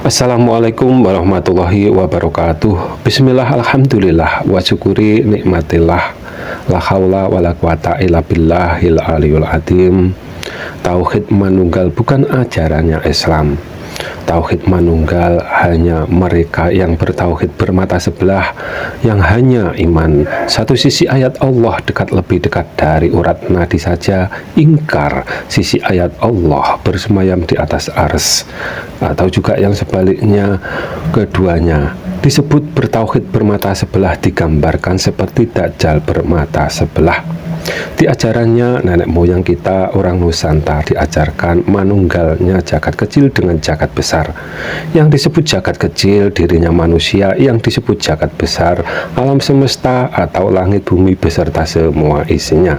Assalamualaikum warahmatullahi wabarakatuh. Bismillah, alhamdulillah, wa syukuri nikmatillah. La haula wa la quwata illa billahil aliyul azim. Tauhid manunggal bukan ajarannya Islam. Tauhid manunggal hanya mereka yang bertauhid bermata sebelah, yang hanya iman satu sisi ayat Allah lebih dekat dari urat nadi saja, ingkar sisi ayat Allah bersemayam di atas ars, atau juga yang sebaliknya, keduanya disebut bertauhid bermata sebelah digambarkan seperti Dajjal bermata sebelah. Di ajarannya nenek moyang kita orang Nusantara diajarkan manunggalnya jagat kecil dengan jagat besar. Yang disebut jagat kecil dirinya manusia, yang disebut jagat besar alam semesta atau langit bumi beserta semua isinya.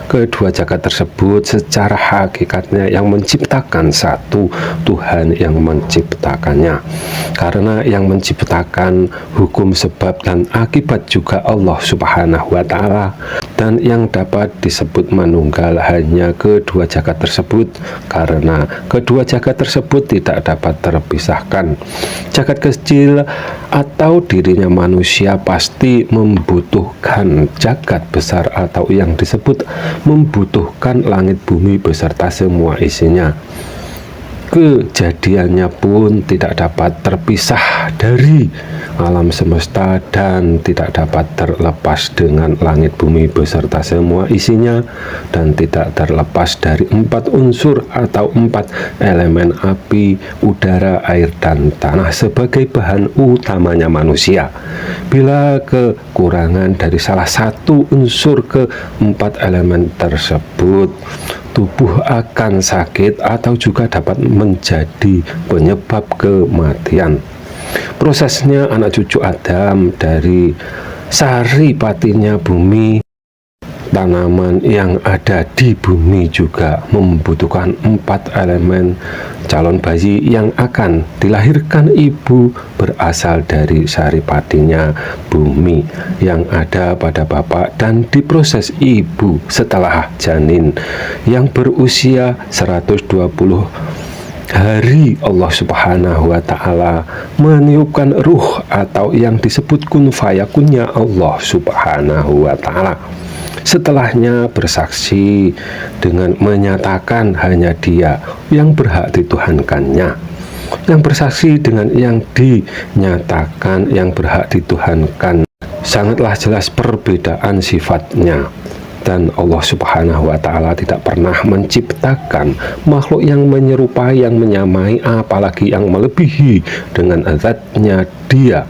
Kedua jagat tersebut secara hakikatnya yang menciptakan satu Tuhan yang menciptakannya. Karena yang menciptakan hukum sebab dan akibat juga Allah Subhanahu wa Ta'ala. Dan yang dapat disebut manunggal hanya kedua jagat tersebut, karena kedua jagat tersebut tidak dapat terpisahkan. Jagat kecil atau dirinya manusia pasti membutuhkan jagat besar atau yang disebut membutuhkan langit bumi beserta semua isinya. Kejadiannya pun tidak dapat terpisah dari alam semesta dan tidak dapat terlepas dengan langit bumi beserta semua isinya, dan tidak terlepas dari empat unsur atau empat elemen api, udara, air, dan tanah sebagai bahan utamanya manusia. Bila kekurangan dari salah satu unsur keempat elemen tersebut, tubuh akan sakit atau juga dapat menjadi penyebab kematian. Prosesnya anak cucu Adam dari sari patinya bumi, tanaman yang ada di bumi juga membutuhkan empat elemen. Calon bayi yang akan dilahirkan ibu berasal dari sari patinya bumi yang ada pada bapak dan diproses ibu setelah janin yang berusia 120 hari. Allah Subhanahu wa Ta'ala meniupkan ruh atau yang disebut kun fayakunnya Allah Subhanahu wa Ta'ala. Setelahnya bersaksi dengan menyatakan hanya Dia yang berhak dituhankannya. Yang bersaksi dengan yang dinyatakan yang berhak dituhankan sangatlah jelas perbedaan sifatnya. Dan Allah Subhanahu wa Ta'ala tidak pernah menciptakan makhluk yang menyerupai, yang menyamai, apalagi yang melebihi dengan zatnya Dia.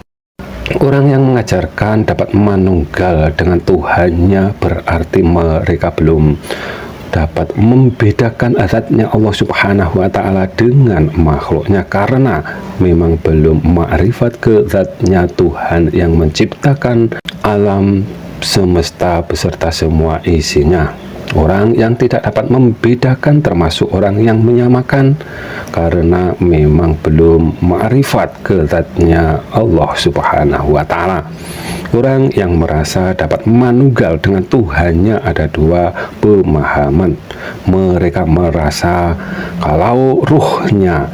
Orang yang mengajarkan dapat manunggal dengan Tuhannya berarti mereka belum dapat membedakan zatnya Allah Subhanahu wa Ta'ala dengan makhluknya, karena memang belum ma'rifat ke zatnya Tuhan yang menciptakan alam semesta beserta semua isinya. Orang yang tidak dapat membedakan termasuk orang yang menyamakan, karena memang belum ma'rifat ke zatnya Allah Subhanahu wa Ta'ala. Orang yang merasa dapat manunggal dengan Tuhannya ada dua pemahaman. Mereka merasa kalau ruhnya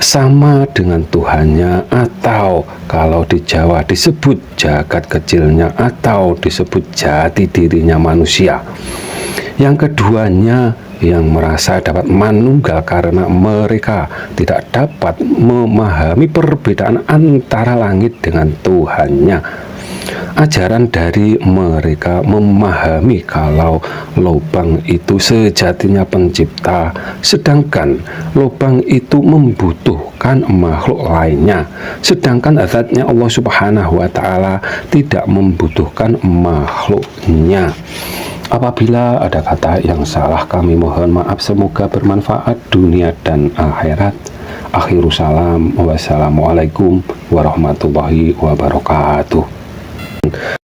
sama dengan Tuhannya, atau kalau di Jawa disebut jagat kecilnya, atau disebut jati dirinya manusia. Yang keduanya yang merasa dapat manunggal karena mereka tidak dapat memahami perbedaan antara langit dengan Tuhannya. Ajaran dari mereka memahami kalau lubang itu sejatinya pencipta, sedangkan lubang itu membutuhkan makhluk lainnya, sedangkan zatnya Allah Subhanahu wa Ta'ala tidak membutuhkan makhluknya. Apabila ada kata yang salah, kami mohon maaf. Semoga bermanfaat dunia dan akhirat. Akhirul salam. Wassalamualaikum warahmatullahi wabarakatuh.